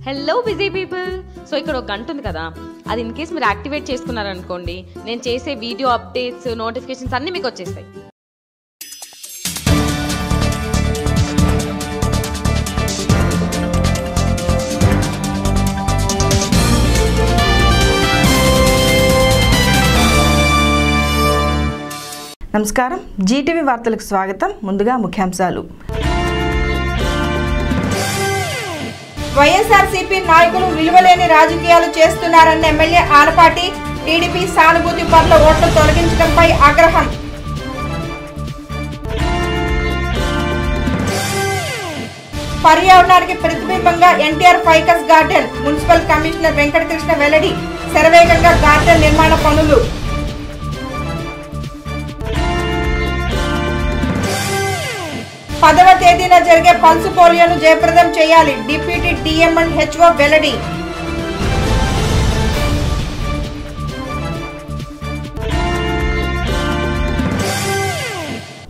Hello busy people. So ఇక్కడ ఒక గంట ఉంది కదా, అది ఇన్ కేస్ మీరు యాక్టివేట్ చేసుకున్నారనుకోండి, నేను చేసే వీడియో అప్డేట్స్ నోటిఫికేషన్స్ అన్నీ మీకు వచ్చేస్తాయి. నమస్కారం, జీటీవీ వార్తలకు స్వాగతం. ముందుగా ముఖ్యాంశాలు. వైఎస్ఆర్సీపీ నాయకులు విలువలేని రాజకీయాలు చేస్తున్నారన్న ఎమ్మెల్యే ఆనపాటి. టీడీపీ సానుభూతి పరుల ఓట్లు తొలగించడంపై ఆగ్రహం. పర్యావరణానికి ప్రతిబింబంగా NTR ficus garden. Municipal commissioner Venkatakrishna వెల్లడి. శరవేగంగా గార్డెన్ నిర్మాణ పనులు. 10వ తేదీన జరిగే పల్సు పోలియోను జయప్రదం చేయాలి. డిప్యూటీ డిఎం అండ్ హెచ్ఓ వెల్లడి.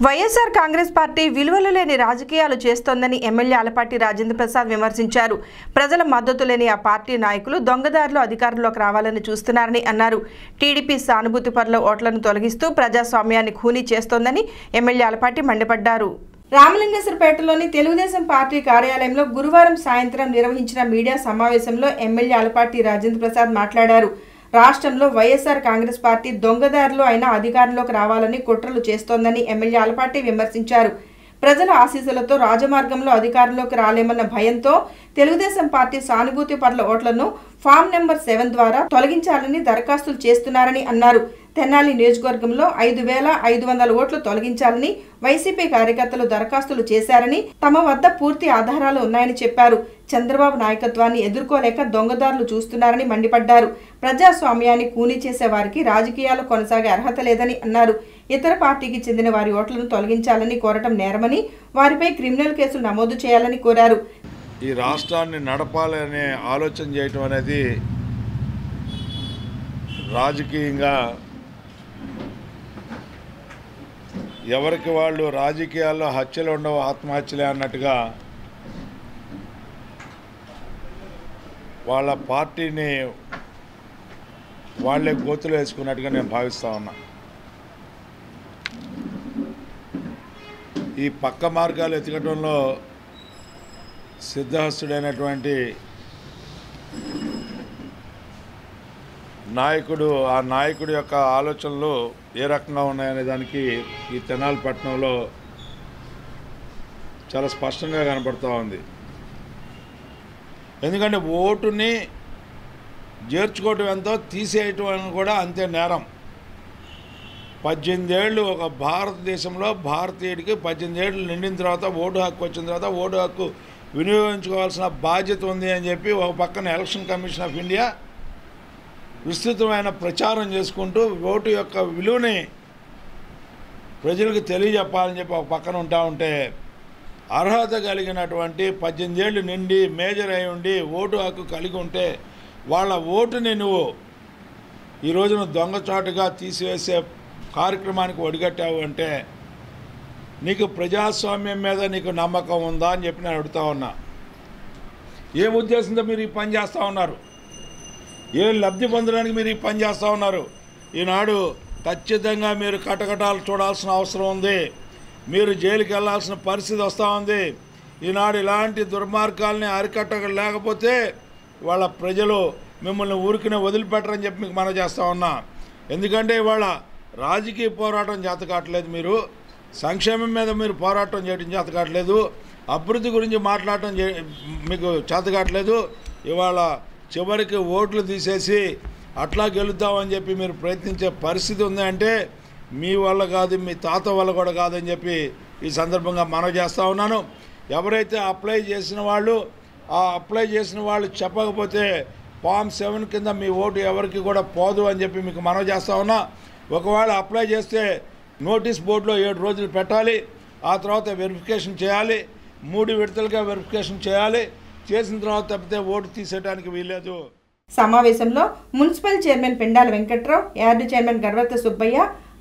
వైఎస్ఆర్ కాంగ్రెస్ పార్టీ విలువలు లేని రాజకీయాలు చేస్తోందని ఎమ్మెల్యే ఆలపాటి రాజేంద్ర ప్రసాద్ విమర్శించారు. ప్రజల మద్దతు లేని ఆ పార్టీ నాయకులు దొంగదారులు అధికారంలోకి రావాలని చూస్తున్నారని అన్నారు. టీడీపీ సానుభూతి పరుల ఓట్లను తొలగిస్తూ ప్రజాస్వామ్యాన్ని ఖూనీ చేస్తోందని ఎమ్మెల్యే ఆలపాటి మండిపడ్డారు. రామలింగేశ్వరపేటలోని తెలుగుదేశం పార్టీ కార్యాలయంలో గురువారం సాయంత్రం నిర్వహించిన మీడియా సమావేశంలో ఎమ్మెల్యే ఆలపాటి రాజేంద్ర ప్రసాద్ మాట్లాడారు. రాష్ట్రంలో వైఎస్ఆర్ కాంగ్రెస్ పార్టీ దొంగదారులు అయినా అధికారంలోకి రావాలని కుట్రలు చేస్తోందని ఎమ్మెల్యే ఆలపాటి విమర్శించారు. ప్రజల ఆశీస్సులతో రాజమార్గంలో అధికారంలోకి రాలేమన్న భయంతో తెలుగుదేశం పార్టీ సానుభూతి పరుల ఓట్లను ఫామ్ నెంబర్ 7 ద్వారా తొలగించాలని దరఖాస్తులు చేస్తున్నారని అన్నారు. తెనాలి నియోజకవర్గంలో 5,500 ఓట్లు తొలగించాలని వైసీపీ కార్యకర్తలు దరఖాస్తులు చేశారని, తమ వద్ద పూర్తి ఆధారాలు ఉన్నాయని చెప్పారు. చంద్రబాబు నాయకత్వాన్ని ఎదుర్కోలేక దొంగదారులు చూస్తున్నారని మండిపడ్డారు. ప్రజాస్వామ్యాన్ని కూనీ చేసే వారికి రాజకీయాలు కొనసాగే అర్హత లేదని అన్నారు. ఇతర పార్టీకి చెందిన వారి ఓట్లను తొలగించాలని కోరటం నేరమని, వారిపై క్రిమినల్ కేసులు నమోదు చేయాలని కోరారు. ఈ రాష్ట్రాన్ని నడపాలనే ఆలోచన చేయటం అనేది రాజకీయంగా ఎవరికి వాళ్ళు రాజకీయాల్లో హత్యలు ఉండవు, ఆత్మహత్యలే అన్నట్టుగా వాళ్ళ పార్టీని వాళ్ళే గోతులు వేసుకున్నట్టుగా నేను భావిస్తూ ఉన్నా. ఈ పక్క మార్గాలు ఎతకడంలో సిద్ధహస్తుడైనటువంటి నాయకుడు, ఆ నాయకుడి యొక్క ఆలోచనలు ఏ రకంగా ఉన్నాయనే దానికి ఈ తెనాలి పట్టణంలో చాలా స్పష్టంగా కనపడుతూ ఉంది. ఎందుకంటే ఓటుని చేర్చుకోవటం ఎంతో, తీసేయటం కూడా అంతే నేరం. 18 ఏళ్ళు ఒక భారతదేశంలో భారతీయుడికి 18 ఏళ్ళు నిండిన తర్వాత ఓటు హక్కు వచ్చిన తర్వాత ఓటు హక్కు వినియోగించుకోవాల్సిన బాధ్యత ఉంది అని చెప్పి ఒక పక్కన ఎలక్షన్ కమిషన్ ఆఫ్ ఇండియా విస్తృతమైన ప్రచారం చేసుకుంటూ ఓటు యొక్క విలువని ప్రజలకు తెలియజెప్పాలని చెప్పి ఒక పక్కన ఉంటే, అర్హత కలిగినటువంటి 18 ఏళ్ళు నిండి మేజర్ అయి ఉండి ఓటు హక్కు కలిగి ఉంటే వాళ్ళ ఓటుని నువ్వు ఈ రోజున దొంగచాటుగా తీసివేసే కార్యక్రమానికి ఒడిగట్టావు అంటే నీకు ప్రజాస్వామ్యం మీద నీకు నమ్మకం ఉందా అని చెప్పి నేను అడుగుతా ఉన్నా. ఏ ఉద్దేశంతో మీరు ఈ పని చేస్తూ ఉన్నారు? ఏ లబ్ధి పొందడానికి మీరు ఈ పని చేస్తూ ఉన్నారు? ఈనాడు ఖచ్చితంగా మీరు కటకటాలు చూడాల్సిన అవసరం ఉంది. మీరు జైలుకి వెళ్ళాల్సిన పరిస్థితి వస్తూ ఉంది. ఈనాడు ఇలాంటి దుర్మార్గాల్ని అరికట్టలేకపోతే వాళ్ళ ప్రజలు మిమ్మల్ని ఊరికినే వదిలిపెట్టరని చెప్పి మీకు మనం చేస్తూ ఉన్నా. ఎందుకంటే ఇవాళ రాజకీయ పోరాటం చేత కావట్లేదు, మీరు సంక్షేమం మీద మీరు పోరాటం చేయడం చేత కావట్లేదు, అభివృద్ధి గురించి మాట్లాడటం మీకు చేత కావట్లేదు. ఇవాళ చివరికి ఓట్లు తీసేసి అట్లా గెలుద్దామని చెప్పి మీరు ప్రయత్నించే పరిస్థితి ఉంది అంటే మీ వల్ల కాదు, మీ తాత వల్ల కూడా కాదని చెప్పి ఈ సందర్భంగా మనవి చేస్తూ ఉన్నాను. ఎవరైతే అప్లై చేసిన వాళ్ళు చెప్పకపోతే ఫామ్ 7 కింద మీ ఓటు ఎవరికి కూడా పోదు అని చెప్పి మీకు మనవి చేస్తూ ఉన్నా. ఒకవేళ అప్లై చేస్తే నోటీస్ బోర్డులో 7 రోజులు పెట్టాలి. ఆ తర్వాత వెరిఫికేషన్ చేయాలి. 3 విడతలుగా వెరిఫికేషన్ చేయాలి. చేసిన తర్వాత తప్పితే ఓటు తీసేయడానికి వీల్లేదు. సమావేశంలో municipal chairman Pendala Venkatrao, yard chairman Garvatta Subbaiah,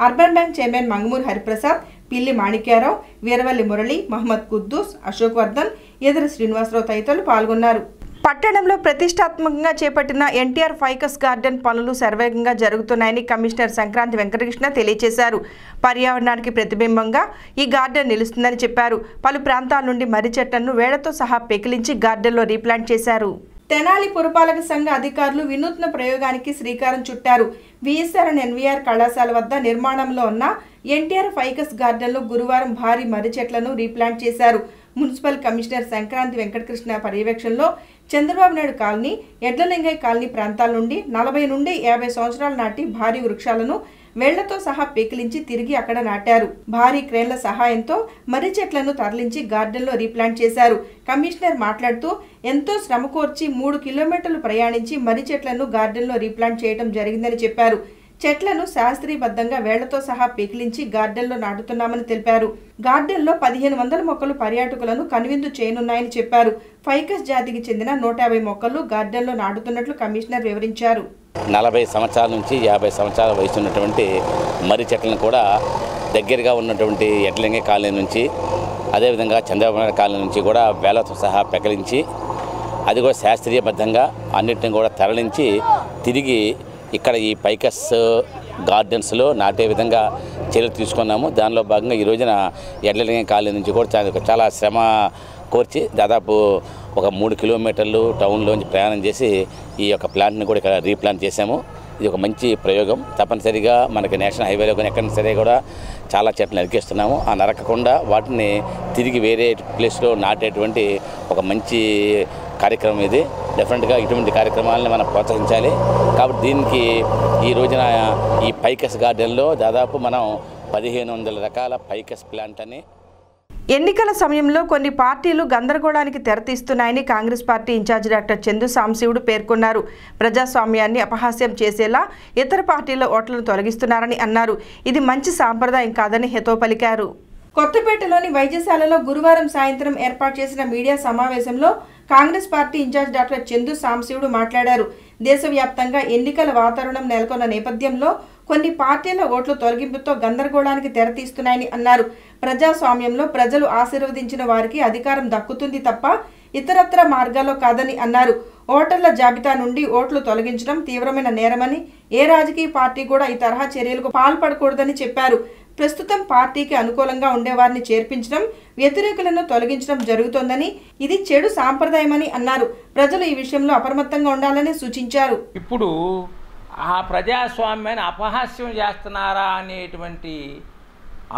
urban bank chairman Mangamuri Hariprasad, Pilli Manikyarao, Veeravalli Murali, Mohammed Kuddus, Ashok Vardhan, ఎదురు శ్రీనివాసరావు తదితరులు పాల్గొన్నారు. పట్టణంలో ప్రతిష్టాత్మకంగా చేపట్టిన ఎన్టీఆర్ ఫైకస్ గార్డెన్ పనులు శరవేగంగా జరుగుతున్నాయని కమిషనర్ సంక్రాంతి వెంకటకృష్ణ తెలియజేశారు. పర్యావరణానికి ప్రతిబింబంగా ఈ గార్డెన్ నిలుస్తుందని చెప్పారు. పలు ప్రాంతాల నుండి మర్రి చెట్లను వేళ్లతో సహా పెకిలించి గార్డెన్లో రీప్లాంట్ చేశారు. తెనాలి పురపాలక సంఘ అధికారులు వినూత్న ప్రయోగానికి శ్రీకారం చుట్టారు. విఎస్ఆర్ ఎన్వీఆర్ కళాశాల వద్ద నిర్మాణంలో ఉన్న ఎన్టీఆర్ ఫైకస్ గార్డెన్లో గురువారం భారీ మర్రి చెట్లను రీప్లాంట్ చేశారు. మున్సిపల్ కమిషనర్ సంక్రాంతి వెంకటకృష్ణ పర్యవేక్షణలో చంద్రబాబు నాయుడు కాలనీ, ఎడ్లలింగయ్య కాలనీ ప్రాంతాల నుండి 40 నుండి 50 సంవత్సరాల నాటి భారీ వృక్షాలను వేళ్లతో సహా పెకిలించి తిరిగి అక్కడ నాటారు. భారీ క్రేన్ల సహాయంతో మర్రి చెట్లను తరలించి గార్డెన్లో రీప్లాంట్ చేశారు. కమిషనర్ మాట్లాడుతూ ఎంతో శ్రమ కోర్చి 3 కిలోమీటర్లు ప్రయాణించి మర్రి చెట్లను గార్డెన్లో రీప్లాంట్ చేయడం జరిగిందని చెప్పారు. చెట్లను శాస్త్రీయబద్ధంగా వేళ్లతో సహా పెకిలించి గార్డెన్లో నాటుతున్నామని తెలిపారు. గార్డెన్లో 1500 మొక్కలు పర్యాటకులను కనువిందు చేయనున్నాయని చెప్పారు. ఫైకస్ జాతికి చెందిన 150 మొక్కలు గార్డెన్లో నాటుతున్నట్లు కమిషనర్ వివరించారు. 40 సంవత్సరాల నుంచి 50 సంవత్సరాల వయసు ఉన్నటువంటి మర్రి చెట్లను కూడా దగ్గరగా ఉన్నటువంటి ఎడ్లలింగయ్య కాలనీ నుంచి, అదేవిధంగా చంద్రబాబు నాయుడు కాలనీ నుంచి కూడా వేళ్లతో సహా పెకిలించి, అది కూడా శాస్త్రీయబద్ధంగా అన్నింటిని కూడా తరలించి తిరిగి ఇక్కడ ఈ ఫైకస్ గార్డెన్స్లో నాటే విధంగా చర్యలు తీసుకున్నాము. దానిలో భాగంగా ఈ రోజున ఎడ్లలింగయ్య కాలనీ నుంచి కూడా చాలా శ్రమ కోర్చి దాదాపు ఒక 3 కిలోమీటర్లు టౌన్లోంచి ప్రయాణం చేసి ఈ యొక్క ప్లాంట్ని కూడా ఇక్కడ రీప్లాంట్ చేశాము. ఇది ఒక మంచి ప్రయోగం. తప్పనిసరిగా మనకి నేషనల్ హైవేలో కానీ ఎక్కడైనా సరే కూడా చాలా చెట్లు నరికేస్తున్నాము. ఆ నరకకుండా వాటిని తిరిగి వేరే ప్లేస్లో నాటేటువంటి ఒక మంచి కార్యక్రమం ఇది. డెఫినెట్గా ఇటువంటి కార్యక్రమాలని మనం ప్రోత్సహించాలి. కాబట్టి దీనికి ఈ రోజున ఈ ఫైకస్ గార్డెన్లో దాదాపు మనం 1500 రకాల ఫైకస్ ప్లాంట్ అని. ఎన్నికల సమయంలో కొన్ని పార్టీలు గందరగోళానికి తెరతీస్తున్నాయని Congress party in-charge doctor Chandu Samsivudu పేర్కొన్నారు. ప్రజాస్వామ్యాన్ని అపహాస్యం చేసేలా ఇతర పార్టీల ఓట్లను తొలగిస్తున్నారని అన్నారు. ఇది మంచి సాంప్రదాయం కాదని హితవు పలికారు. కొత్తపేటలోని వైద్యశాలలో గురువారం సాయంత్రం ఏర్పాటు చేసిన మీడియా సమావేశంలో Congress party in-charge doctor Chandu Samsivudu మాట్లాడారు. దేశవ్యాప్తంగా ఎన్నికల వాతావరణం నెలకొన్న నేపథ్యంలో కొన్ని పార్టీల ఓట్ల తొలగింపుతో గందరగోళానికి తెరతీస్తున్నాయని అన్నారు. ప్రజాస్వామ్యంలో ప్రజలు ఆశీర్వదించిన వారికి అధికారం దక్కుతుంది తప్ప ఇతరత్ర మార్గాల్లో కాదని అన్నారు. ఓటర్ల జాబితా నుండి ఓట్లు తొలగించడం తీవ్రమైన నేరమని, ఏ రాజకీయ పార్టీ కూడా ఈ తరహా చర్యలకు పాల్పడకూడదని చెప్పారు. ప్రస్తుతం పార్టీకి అనుకూలంగా ఉండేవారిని చేర్పించడం, వ్యతిరేకులను తొలగించడం జరుగుతోందని, ఇది చెడు సాంప్రదాయమని అన్నారు. ప్రజలు ఈ విషయంలో అప్రమత్తంగా ఉండాలని సూచించారు. ఇప్పుడు ఆ ప్రజాస్వామ్యాన్ని అపహాస్యం చేస్తున్నారా అనేటువంటి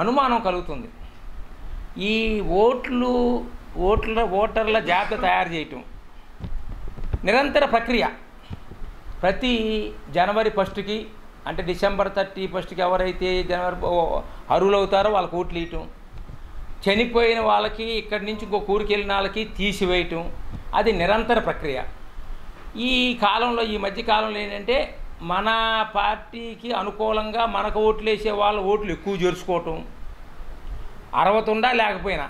అనుమానం కలుగుతుంది. ఈ ఓటర్ల జాబితా తయారు చేయటం నిరంతర ప్రక్రియ. ప్రతి జనవరి 1కి అంటే డిసెంబర్ 31కి ఎవరైతే అర్హులవుతారో వాళ్ళకి ఓట్లు వేయటం, చనిపోయిన వాళ్ళకి ఇక్కడి నుంచి ఇంకో ఊరికి వెళ్ళిన వాళ్ళకి తీసివేయటం, అది నిరంతర ప్రక్రియ. ఈ కాలంలో, ఈ మధ్య కాలంలో ఏంటంటే మన పార్టీకి అనుకూలంగా మనకు ఓట్లు వేసే వాళ్ళ ఓట్లు ఎక్కువ చేర్చుకోవటం, అర్హత ఉండా లేకపోయినా,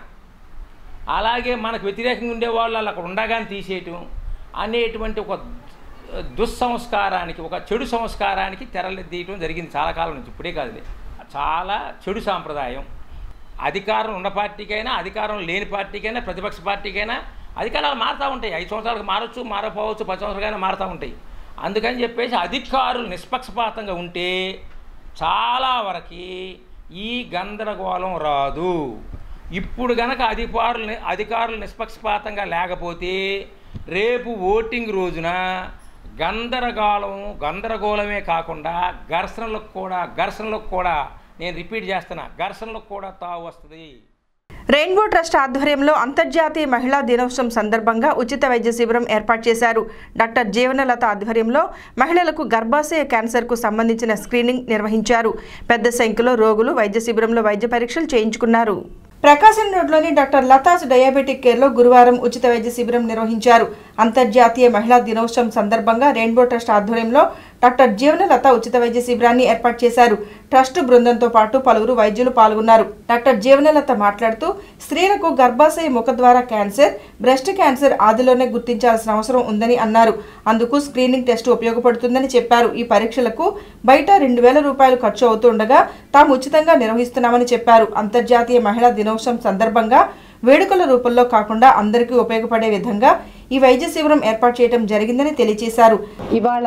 అలాగే మనకు వ్యతిరేకంగా ఉండేవాళ్ళు అక్కడ ఉండగానే తీసేయటం అనేటువంటి ఒక దుస్సంస్కారానికి, ఒక చెడు సంస్కారానికి తెరలేయటం జరిగింది చాలా కాలం నుంచి. ఇప్పుడే కాదులే, చాలా చెడు సాంప్రదాయం. అధికారం ఉన్న పార్టీకైనా, అధికారం లేని పార్టీకైనా, ప్రతిపక్ష పార్టీకైనా అధికారాలు మారుతూ ఉంటాయి. 5 సంవత్సరాలకు మారచ్చు, మారపోవచ్చు, 10 సంవత్సరాలకైనా మారుతూ ఉంటాయి. అందుకని చెప్పేసి అధికారులు నిష్పక్షపాతంగా ఉంటే చాలా వరకు ఈ గందరగోళం రాదు. ఇప్పుడు గనక అధికారులు నిష్పక్షపాతంగా లేకపోతే రేపు ఓటింగ్ రోజున గందరగోళమే కాకుండా ఘర్షణలకు కూడా నేను రిపీట్ చేస్తున్నా, ఘర్షణలకు కూడా తావు వస్తుంది. రెయిన్బో ట్రస్ట్ ఆధ్వర్యంలో అంతర్జాతీయ మహిళా దినోత్సవం సందర్భంగా ఉచిత వైద్య శిబిరం ఏర్పాటు చేశారు. డాక్టర్ జీవనలత ఆధ్వర్యంలో మహిళలకు గర్భాశయ క్యాన్సర్కు సంబంధించిన స్క్రీనింగ్ నిర్వహించారు. పెద్ద సంఖ్యలో రోగులు వైద్య శిబిరంలో వైద్య పరీక్షలు చేయించుకున్నారు. ప్రకాశం రోడ్లోని డాక్టర్ లతాస్ డయాబెటిక్ కేర్లో గురువారం ఉచిత వైద్య శిబిరం నిర్వహించారు. అంతర్జాతీయ మహిళా దినోత్సవం సందర్భంగా రెయిన్బో ట్రస్ట్ ఆధ్వర్యంలో డాక్టర్ జీవనలత ఉచిత వైద్య శిబిరాన్ని ఏర్పాటు చేశారు. ట్రస్ట్ బృందంతో పాటు పలువురు వైద్యులు పాల్గొన్నారు. డాక్టర్ జీవనలత మాట్లాడుతూ స్త్రీలకు గర్భాశయ ముఖద్వార క్యాన్సర్, బ్రెస్ట్ క్యాన్సర్ ఆదిలోనే గుర్తించాల్సిన అవసరం ఉందని అన్నారు. అందుకు స్క్రీనింగ్ టెస్ట్ ఉపయోగపడుతుందని చెప్పారు. ఈ పరీక్షలకు బయట 2000 రూపాయలు ఖర్చు అవుతుండగా తాము ఉచితంగా నిర్వహిస్తున్నామని చెప్పారు. అంతర్జాతీయ మహిళా దినోత్సవం సందర్భంగా వేడుకల రూపంలో కాకుండా అందరికీ ఉపయోగపడే విధంగా ఈ వైద్య శిబిరం ఏర్పాటు చేయడం జరిగిందని తెలియజేశారు. ఇవాళ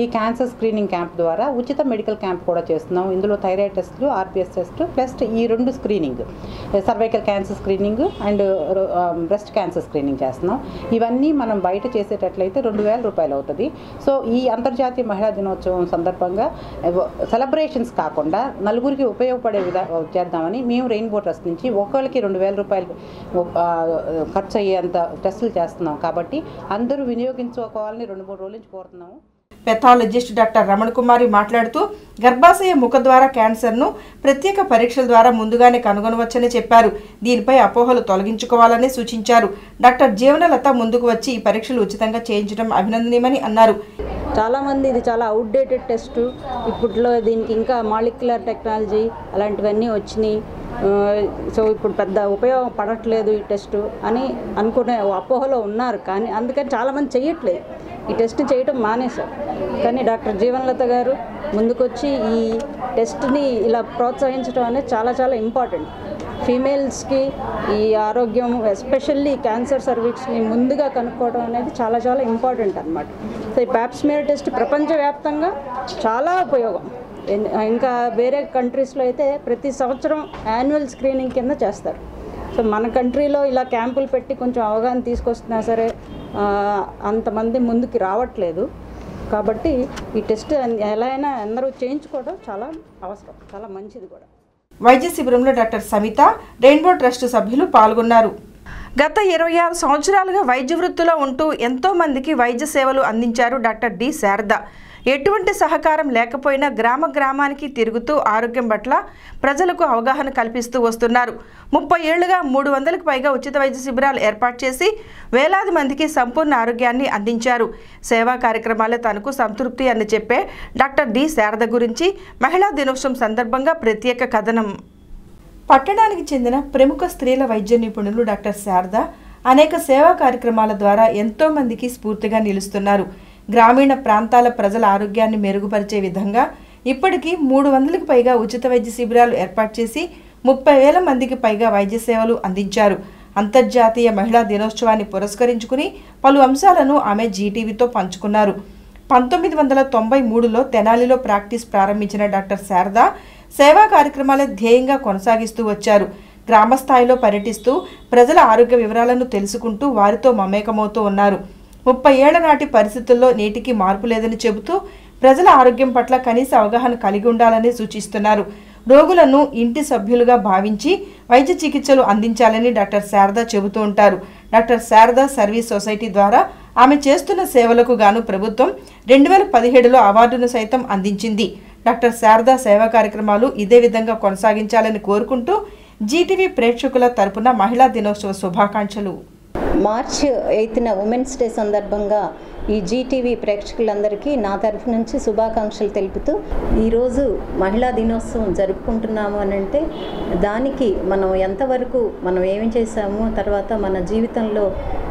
ఈ క్యాన్సర్ స్క్రీనింగ్ క్యాంప్ ద్వారా ఉచిత మెడికల్ క్యాంప్ కూడా చేస్తున్నాం. ఇందులో థైరాయిడ్ టెస్టులు, ఆర్పిఎస్ టెస్ట్ ప్లస్ ఈ 2 screening, cervical cancer screening and breast cancer screening చేస్తున్నాం. ఇవన్నీ మనం బయట చేసేటట్లయితే 2000 రూపాయలు అవుతుంది. సో ఈ అంతర్జాతీయ మహిళా దినోత్సవం సందర్భంగా సెలబ్రేషన్స్ కాకుండా నలుగురికి ఉపయోగపడే చేద్దామని మేము రెయిన్బో ట్రస్ట్ నుంచి ఒకళ్ళకి 2000 రూపాయలు ఖర్చు అయ్యేంత టెస్టులు చేస్తున్నాం. కాబట్టి అందరూ వినియోగించుకోవాలని 2-3 రోజుల నుంచి కోరుతున్నాము. పెథాలజిస్ట్ డాక్టర్ రమణ కుమారి మాట్లాడుతూ గర్భాశయ ముఖద్వార క్యాన్సర్ను ప్రత్యేక పరీక్షల ద్వారా ముందుగానే కనుగొనవచ్చని చెప్పారు. దీనిపై అపోహలు తొలగించుకోవాలని సూచించారు. డాక్టర్ జీవనలత ముందుకు వచ్చి ఈ పరీక్షలు ఉచితంగా చేయించడం అభినందనీయమని అన్నారు. చాలామంది ఇది చాలా అవుట్డేటెడ్ టెస్ట్, ఇప్పట్లో దీనికి ఇంకా మాలిక్యులర్ టెక్నాలజీ అలాంటివన్నీ వచ్చినాయి. సో ఇప్పుడు పెద్ద ఉపయోగం పడట్లేదు ఈ టెస్ట్ అని అనుకునే అపోహలో ఉన్నారు. కానీ అందుకని చాలామంది చేయట్లేదు, ఈ టెస్ట్ చేయటం మానేశారు. కానీ డాక్టర్ జీవనలత గారు ముందుకొచ్చి ఈ టెస్ట్ని ఇలా ప్రోత్సహించడం అనేది చాలా చాలా ఇంపార్టెంట్. ఫీమేల్స్కి ఈ ఆరోగ్యం, ఎస్పెషల్లీ క్యాన్సర్ సర్వీక్స్ని ముందుగా కనుక్కోవడం అనేది చాలా చాలా ఇంపార్టెంట్ అన్నమాట. సో ఈ ప్యాప్స్మియర్ టెస్ట్ ప్రపంచవ్యాప్తంగా చాలా ఉపయోగం. ఇంకా వేరే కంట్రీస్లో అయితే ప్రతి సంవత్సరం యాన్యువల్ స్క్రీనింగ్ కింద చేస్తారు. సో మన కంట్రీలో ఇలా క్యాంపులు పెట్టి కొంచెం అవగాహన తీసుకొస్తున్నా సరే అంతమంది ముందుకు రావట్లేదు. కాబట్టి ఈ టెస్ట్ ఎలా అయినా అందరూ చేయించుకోవడం చాలా అవసరం, చాలా మంచిది కూడా. వైద్య శిబిరంలో డాక్టర్ సమిత, రెయిన్బో ట్రస్ట్ సభ్యులు పాల్గొన్నారు. గత 26 సంవత్సరాలుగా వైద్య వృత్తిలో ఉంటూ ఎంతో మందికి వైద్య సేవలు అందించారు డాక్టర్ డి శారద. ఎటువంటి సహకారం లేకపోయినా గ్రామానికి తిరుగుతూ ఆరోగ్యం పట్ల ప్రజలకు అవగాహన కల్పిస్తూ వస్తున్నారు. 30 ఏళ్లుగా 300కు పైగా ఉచిత వైద్య శిబిరాలు ఏర్పాటు చేసి వేలాది మందికి సంపూర్ణ ఆరోగ్యాన్ని అందించారు. సేవా కార్యక్రమాలే తనకు సంతృప్తి అని చెప్పే డాక్టర్ డి శారద గురించి మహిళా దినోత్సవం సందర్భంగా ప్రత్యేక కథనం. పట్టణానికి చెందిన ప్రముఖ స్త్రీల వైద్య నిపుణులు డాక్టర్ శారద అనేక సేవా కార్యక్రమాల ద్వారా ఎంతో మందికి స్ఫూర్తిగా నిలుస్తున్నారు. గ్రామీణ ప్రాంతాల ప్రజల ఆరోగ్యాన్ని మెరుగుపరిచే విధంగా ఇప్పటికీ 300కు పైగా ఉచిత వైద్య శిబిరాలు ఏర్పాటు చేసి 30,000 మందికి పైగా వైద్య సేవలు అందించారు. అంతర్జాతీయ మహిళా దినోత్సవాన్ని పురస్కరించుకుని పలు అంశాలను ఆమె జీటీవీతో పంచుకున్నారు. 1993లో తెనాలిలో ప్రాక్టీస్ ప్రారంభించిన డాక్టర్ శారద సేవా కార్యక్రమాల ధ్యేయంగా కొనసాగిస్తూ వచ్చారు. గ్రామ స్థాయిలో పర్యటిస్తూ ప్రజల ఆరోగ్య వివరాలను తెలుసుకుంటూ వారితో మమేకమవుతూ ఉన్నారు. 30 ఏళ్ల నాటి పరిస్థితుల్లో నేటికి మార్పు లేదని చెబుతూ ప్రజల ఆరోగ్యం పట్ల కనీస అవగాహన కలిగి ఉండాలని సూచిస్తున్నారు. రోగులను ఇంటి సభ్యులుగా భావించి వైద్య చికిత్సలు అందించాలని డాక్టర్ శారద చెబుతూ ఉంటారు. డాక్టర్ శారద సర్వీస్ సొసైటీ ద్వారా ఆమె చేస్తున్న సేవలకు గాను ప్రభుత్వం 2017లో అవార్డును సైతం అందించింది. డాక్టర్ శారద సేవా కార్యక్రమాలు ఇదే విధంగా కొనసాగించాలని కోరుకుంటూ జీటీవీ ప్రేక్షకుల తరపున మహిళా దినోత్సవ శుభాకాంక్షలు. మార్చి 8న ఉమెన్స్ డే సందర్భంగా ఈ జీటీవీ ప్రేక్షకులందరికీ నా తరఫు నుంచి శుభాకాంక్షలు తెలుపుతూ ఈరోజు మహిళా దినోత్సవం జరుపుకుంటున్నాము అని అంటే దానికి మనం ఎంతవరకు మనం ఏమి చేశాము, తర్వాత మన జీవితంలో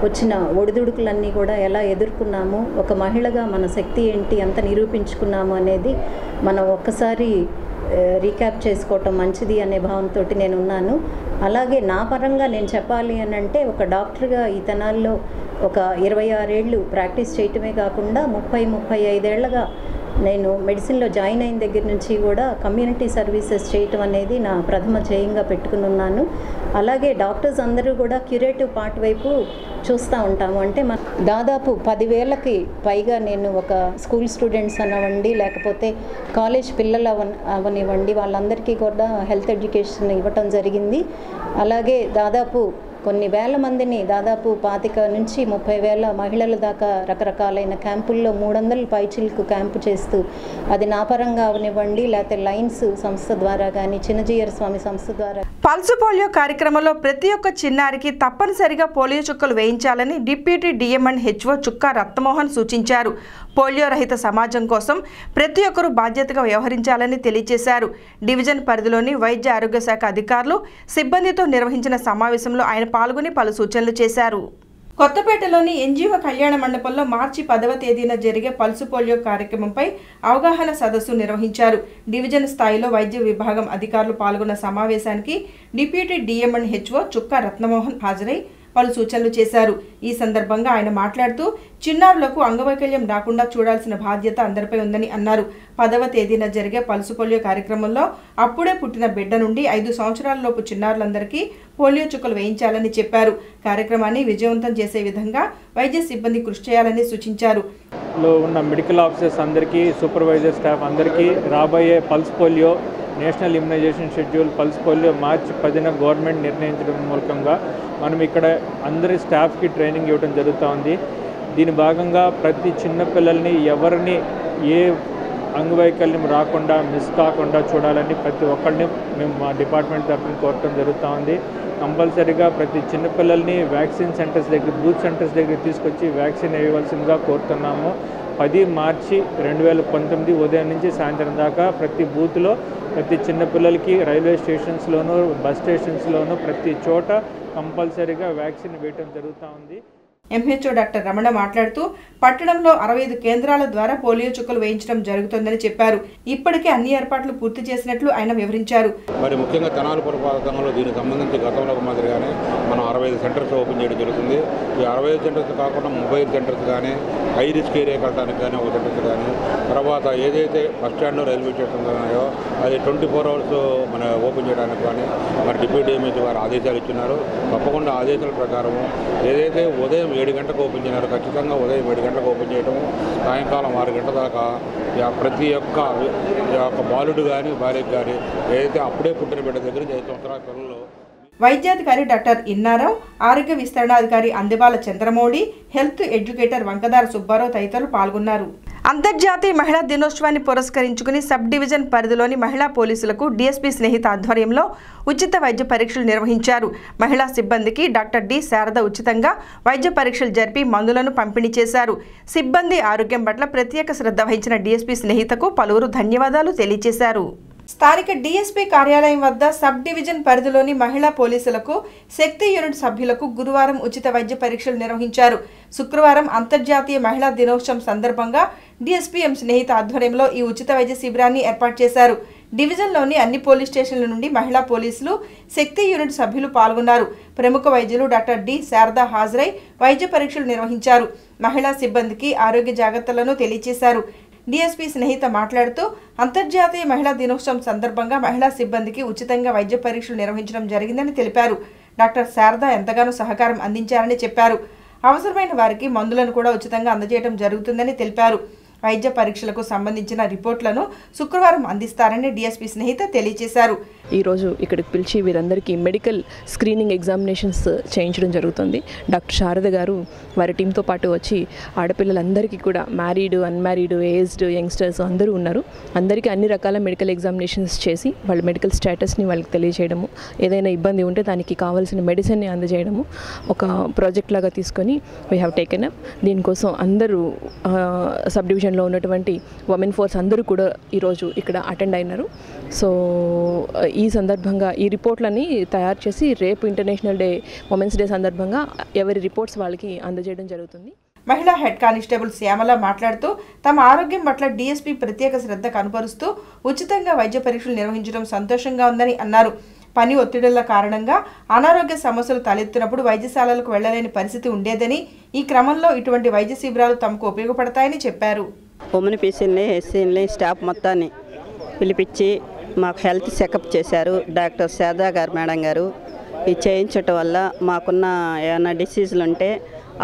వచ్చిన ఒడిదుడుకులన్నీ కూడా ఎలా ఎదుర్కొన్నాము, ఒక మహిళగా మన శక్తి ఏంటి, ఎంత నిరూపించుకున్నాము అనేది మనం ఒక్కసారి రీక్యాప్ చేసుకోవటం మంచిది అనే భావంతో నేను ఉన్నాను. అలాగే నా పరంగా నేను చెప్పాలి అని అంటే ఒక డాక్టర్గా ఈ తెనాల్లో ఒక 26 ఏళ్ళు ప్రాక్టీస్ చేయటమే కాకుండా 30-35 ఏళ్ళగా నేను మెడిసిన్లో జాయిన్ అయిన దగ్గర నుంచి కూడా కమ్యూనిటీ సర్వీసెస్ చేయటం అనేది నా ప్రథమ ధ్యేయంగా పెట్టుకుని ఉన్నాను. అలాగే డాక్టర్స్ అందరూ కూడా క్యూరేటివ్ పార్ట్ వైపు చూస్తూ ఉంటాము. అంటే దాదాపు 10,000కి పైగా నేను ఒక స్కూల్ స్టూడెంట్స్ అనివ్వండి, లేకపోతే కాలేజ్ పిల్లలు అవనివ్వండి, వాళ్ళందరికీ కూడా హెల్త్ ఎడ్యుకేషన్ ఇవ్వటం జరిగింది. అలాగే దాదాపు కొన్ని వేల మందిని, దాదాపు 25 నుంచి 30,000 మహిళల దాకా రకరకాలైన క్యాంపుల్లో 300 పైచిలకు క్యాంపు చేస్తూ అది నా పరంగా అవనివ్వండి, లేకపోతే లైన్స్ సంస్థ ద్వారా కానీ చిన్నజీయర్ స్వామి సంస్థ ద్వారా. పల్సు పోలియో కార్యక్రమంలో ప్రతి ఒక్క చిన్నారికి తప్పనిసరిగా పోలియో చుక్కలు వేయించాలని డిప్యూటీ డిఎంఎన్హెచ్ఓ చుక్కా రత్నమోహన్ సూచించారు. పోలియో రహిత సమాజం కోసం ప్రతి ఒక్కరూ బాధ్యతగా వ్యవహరించాలని తెలియజేశారు. డివిజన్ పరిధిలోని వైద్య ఆరోగ్య శాఖ అధికారులు సిబ్బందితో నిర్వహించిన సమావేశంలో ఆయన పాల్గొని పలు సూచనలు చేశారు. కొత్తపేటలోని ఎన్జీఓ కళ్యాణ మండపంలో మార్చి 10వ తేదీన జరిగే పల్సు పోలియో కార్యక్రమంపై అవగాహన సదస్సు నిర్వహించారు. డివిజన్ స్థాయిలో వైద్య విభాగం అధికారులు పాల్గొన్న సమావేశానికి డిప్యూటీ డిఎంఎన్హెచ్ఓ చుక్కా రత్నమోహన్ హాజరై పలు సూచనలు చేశారు. ఈ సందర్భంగా ఆయన మాట్లాడుతూ చిన్నారులకు అంగవైకల్యం రాకుండా చూడాల్సిన బాధ్యత అందరిపై ఉందని అన్నారు. 10వ తేదీన జరిగే పల్సు పోలియో కార్యక్రమంలో అప్పుడే పుట్టిన బిడ్డ నుండి 5 సంవత్సరాలలోపు చిన్నారులందరికీ పోలియో చుక్కలు వేయించాలని చెప్పారు. కార్యక్రమాన్ని విజయవంతం చేసే విధంగా వైద్య సిబ్బంది కృషి చేయాలని సూచించారు. లో ఉన్న మెడికల్ ఆఫీసర్స్ అందరికీ, సూపర్వైజర్ స్టాఫ్ అందరికీ రాబోయే pulse polio national immunisation schedule pulse polio March 10న గవర్నమెంట్ నిర్ణయించడం మూలకంగా మనం ఇక్కడ అందరి స్టాఫ్కి ట్రైనింగ్ ఇవ్వడం జరుగుతూ ఉంది. దీని భాగంగా ప్రతి చిన్న పిల్లల్ని ఎవరిని ఏ అంగవైకల్యం రాకుండా మిస్ కాకుండా చూడాలని ప్రతి ఒక్కరిని మేము మా డిపార్ట్మెంట్ తరఫున కోరటం జరుగుతూ ఉంది. కంపల్సరీగా ప్రతి చిన్నపిల్లల్ని వ్యాక్సిన్ సెంటర్స్ దగ్గర, బూత్ సెంటర్స్ దగ్గర తీసుకొచ్చి వ్యాక్సిన్ వేయవలసిందిగా కోరుతున్నాము. 10 మార్చి 2019 ఉదయం నుంచి సాయంత్రం దాకా ప్రతి బూత్లో ప్రతి చిన్నపిల్లలకి రైల్వే స్టేషన్స్లోనూ, బస్ స్టేషన్స్లోనూ ప్రతి చోట కంపల్సరీగా వ్యాక్సిన్ వేయటం జరుగుతూ ఉంది. ఎంహెచ్ఓ డాక్టర్ రమణ మాట్లాడుతూ పట్టణంలో 65 కేంద్రాల ద్వారా పోలియో చుక్కలు వేయించడం జరుగుతుందని చెప్పారు. ఇప్పటికే అన్ని ఏర్పాట్లు పూర్తి చేసినట్లు ఆయన వివరించారు. మరి ముఖ్యంగా తెనాలి పురపాలకంలో దీనికి సంబంధించి గతంలో మాదిరిగానే మనం 65 సెంటర్స్ ఓపెన్ చేయడం జరుగుతుంది. ఈ 65 సెంటర్స్ కాకుండా మొబైల్ సెంటర్స్ కానీ, హై రిస్క్ ఏరియా కట్టడానికి కానీ ఒక సెంటర్స్ కానీ, తర్వాత ఏదైతే బస్ స్టాండ్లో రైల్వే స్టేషన్స్ ఉన్నాయో అది 24 అవర్స్ మన ఓపెన్ చేయడానికి కానీ మరి డిప్యూటీ ఎంహెచ్ఓ గారు ఆదేశాలు ఇచ్చినారు. తప్పకుండా ఆదేశాల ప్రకారం ఏదైతే ఉదయం 7 గంటలకు ఓపెన్ చేయారు, ఖచ్చితంగా ఉదయం 7 గంటలకు ఓపెన్ చేయటము, సాయంకాలం 6 గంటల దాకా ప్రతి ఒక్క బాలుడు కానీ భార్యకు కానీ ఏదైతే అప్పుడే పుట్టిన బిడ్డ దగ్గర 5 సంవత్సరాల పిల్లలు. వైద్యాధికారి డాక్టర్ ఇన్నారావు, ఆరోగ్య విస్తరణాధికారి అందెబాల చంద్రమౌళి, హెల్త్ ఎడ్యుకేటర్ వంకదార సుబ్బారావు తదితరులు పాల్గొన్నారు. అంతర్జాతీయ మహిళా దినోత్సవాన్ని పురస్కరించుకుని సబ్ డివిజన్ పరిధిలోని మహిళా పోలీసులకు డీఎస్పీ స్నేహిత ఆధ్వర్యంలో ఉచిత వైద్య పరీక్షలు నిర్వహించారు. మహిళా సిబ్బందికి డాక్టర్ డి శారద ఉచితంగా వైద్య పరీక్షలు జరిపి మందులను పంపిణీ చేశారు. సిబ్బంది ఆరోగ్యం పట్ల ప్రత్యేక శ్రద్ధ వహించిన డీఎస్పీ స్నేహితకు పలువురు ధన్యవాదాలు తెలియజేశారు. స్థానిక డీఎస్పీ కార్యాలయం వద్ద సబ్ డివిజన్ పరిధిలోని మహిళా పోలీసులకు శక్తి యూనిట్ సభ్యులకు గురువారం ఉచిత వైద్య పరీక్షలు నిర్వహించారు. శుక్రవారం అంతర్జాతీయ మహిళా దినోత్సవం సందర్భంగా డీఎస్పీ ఎం స్నేహిత ఆధ్వర్యంలో ఈ ఉచిత వైద్య శిబిరాన్ని ఏర్పాటు చేశారు. డివిజన్లోని అన్ని పోలీస్ స్టేషన్ల నుండి మహిళా పోలీసులు, శక్తి యూనిట్ సభ్యులు పాల్గొన్నారు. ప్రముఖ వైద్యులు డాక్టర్ డి శారద హాజరై వైద్య పరీక్షలు నిర్వహించారు. మహిళా సిబ్బందికి ఆరోగ్య జాగ్రత్తలను తెలియజేశారు. డీఎస్పీ స్నేహిత మాట్లాడుతూ అంతర్జాతీయ మహిళా దినోత్సవం సందర్భంగా మహిళా సిబ్బందికి ఉచితంగా వైద్య పరీక్షలు నిర్వహించడం జరిగిందని తెలిపారు. డాక్టర్ శారద ఎంతగానో సహకారం అందించారని చెప్పారు. అవసరమైన వారికి మందులను కూడా ఉచితంగా అందజేయడం జరుగుతుందని తెలిపారు. వైద్య పరీక్షలకు సంబంధించిన రిపోర్ట్లను శుక్రవారం అందిస్తారని డీఎస్పీ స్నేహిత తెలియజేశారు. ఈరోజు ఇక్కడికి పిలిచి వీరందరికీ మెడికల్ స్క్రీనింగ్ ఎగ్జామినేషన్స్ చేయించడం జరుగుతుంది. డాక్టర్ శారద గారు వారి టీంతో పాటు వచ్చి ఆడపిల్లలందరికీ కూడా మ్యారీడ్, అన్మ్యారీడ్, ఏజ్డ్, యంగ్స్టర్స్ అందరూ ఉన్నారు. అందరికీ అన్ని రకాల మెడికల్ ఎగ్జామినేషన్స్ చేసి వాళ్ళ మెడికల్ స్టేటస్ని వాళ్ళకి తెలియజేయడము, ఏదైనా ఇబ్బంది ఉంటే దానికి కావాల్సిన మెడిసిన్ని అందజేయడము ఒక ప్రాజెక్ట్ లాగా తీసుకొని వీ హ్యావ్ టేకెన్ అప్. దీనికోసం అందరూ సబ్ డివిజన్లో ఉన్నటువంటి ఉమెన్ ఫోర్స్ అందరూ కూడా ఈరోజు ఇక్కడ అటెండ్ అయినారు. సో ఈ సందర్భంగా ఈ రిపోర్ట్లని తయారు చేసి రేపు ఇంటర్నేషనల్ డే ఉమెన్స్ డే సందర్భంగా ఎవరి రిపోర్ట్స్ వాళ్ళకి అందజేయడం జరుగుతుంది. మహిళా హెడ్ కానిస్టేబుల్ శ్యామల మాట్లాడుతూ తమ ఆరోగ్యం పట్ల డీఎస్పీ ప్రత్యేక శ్రద్ధ కనపరుస్తూ ఉచితంగా వైద్య పరీక్షలు నిర్వహించడం సంతోషంగా ఉందని అన్నారు. పని ఒత్తిడుల కారణంగా అనారోగ్య సమస్యలు తలెత్తినప్పుడు వైద్యశాలలకు వెళ్లలేని పరిస్థితి ఉండేదని, ఈ క్రమంలో ఇటువంటి వైద్య శిబిరాలు తమకు ఉపయోగపడతాయని చెప్పారు. ఉమెన్ పీసీని, ఎస్సీని, స్టాఫ్ మొత్తాన్ని పిలిపించి మాకు హెల్త్ చెకప్ చేశారు డాక్టర్ శారదా గారు, మేడం గారు. ఇది చేయించటం వల్ల మాకున్న ఏమైనా డిసీజులు ఉంటే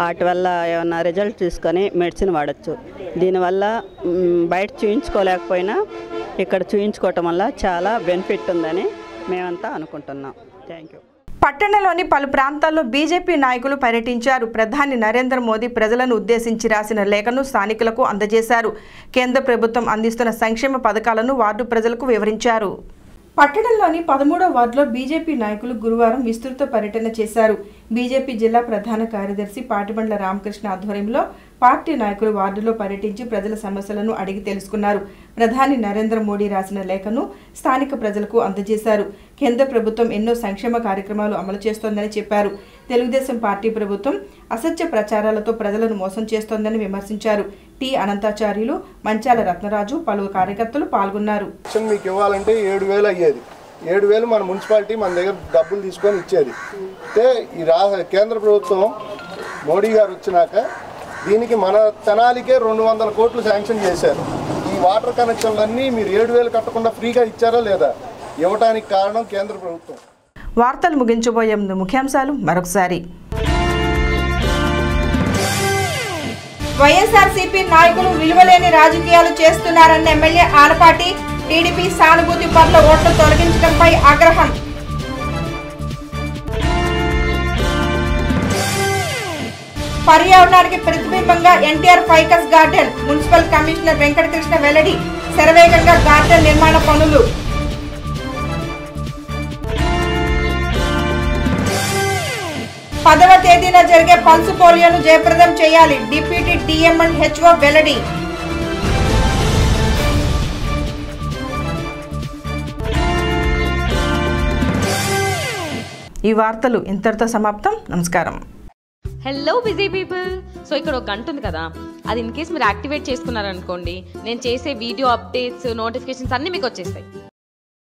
వాటి వల్ల ఏమైనా రిజల్ట్ తీసుకొని మెడిసిన్ వాడచ్చు. దీనివల్ల బయట చూయించుకోలేకపోయినా ఇక్కడ చూయించుకోవటం వల్ల చాలా బెనిఫిట్ ఉందని మేమంతా అనుకుంటున్నాం. Thank you. పట్టణంలోని పలు ప్రాంతాల్లో బీజేపీ నాయకులు పర్యటించారు. ప్రధాని నరేంద్ర మోదీ ప్రజలను ఉద్దేశించి రాసిన లేఖను స్థానికులకు అందజేశారు. కేంద్ర ప్రభుత్వం అందిస్తున్న సంక్షేమ పథకాలను వార్డు ప్రజలకు వివరించారు. పట్టణంలోని 13వ వార్డులో బీజేపీ నాయకులు గురువారం విస్తృత పర్యటన చేశారు. బీజేపీ జిల్లా ప్రధాన కార్యదర్శి పాటిబండ్ల రామకృష్ణ ఆధ్వర్యంలో పార్టీ నాయకులు వార్డులో పర్యటించి ప్రజల సమస్యలను అడిగి తెలుసుకున్నారు. ప్రధాని నరేంద్ర మోడీ రాసిన లేఖను స్థానిక ప్రజలకు అందజేశారు. కేంద్ర ప్రభుత్వం ఎన్నో సంక్షేమ కార్యక్రమాలు అమలు చేస్తోందని చెప్పారు. తెలుగుదేశం పార్టీ ప్రభుత్వం అసత్య ప్రచారాలతో ప్రజలను మోసం చేస్తోందని విమర్శించారు. టి అనంతాచార్యులు, మంచాల రత్నరాజు, పలువురు కార్యకర్తలు పాల్గొన్నారు. మీకు ఇవ్వాలంటే 7,000 అయ్యేది. 7,000 మన మున్సిపాలిటీ మన దగ్గర డబ్బులు తీసుకొని ఇచ్చేది. అయితే ఈ కేంద్ర ప్రభుత్వం మోడీ గారు వచ్చినాక దీనికి మన తెనాలికే 200 కోట్లు శాంక్షన్ చేశారు. ఈ వాటర్ కనెక్షన్లన్నీ మీరు 7,000 కట్టకుండా ఫ్రీగా ఇచ్చారా లేదా? ఇవ్వడానికి కారణం కేంద్ర ప్రభుత్వం. వార్తలు ముగించబోయే ముందు ముఖ్యాంశాలు మరొకసారి. వైఎస్ఆర్సీపీ నాయకులు విలువలేని రాజకీయాలు చేస్తున్నారన్న ఎమ్మెల్యే ఆలపాటి. టీడీపీ సానుభూతి పరుల ఓట్లు తొలగించడంపై ఆగ్రహం. పర్యావరణానికి ప్రతిబింబంగా NTR ficus garden. Municipal commissioner Venkatakrishna వెల్లడి. శరవేగంగా గార్డెన్ నిర్మాణ పనులు. 10వ తేదీన జరిగే పల్స్ పోలియోను జయప్రదం చేయాలి. డిప్యూటీ డిఎం అండ్ హెచ్ఓ వెల్లడి. ఈ వార్తలు ఇంతటితో సమాప్తం. నమస్కారం. Hello busy people. సో ఇక్కడ ఒక గంట ఉంది కదా, అది ఇన్ కేస్ మీరు యాక్టివేట్ చేసుకున్నారనుకోండి, నేను చేసే వీడియో అప్డేట్స్, నోటిఫికేషన్స్ అన్నీ మీకు వచ్చేస్తాయి.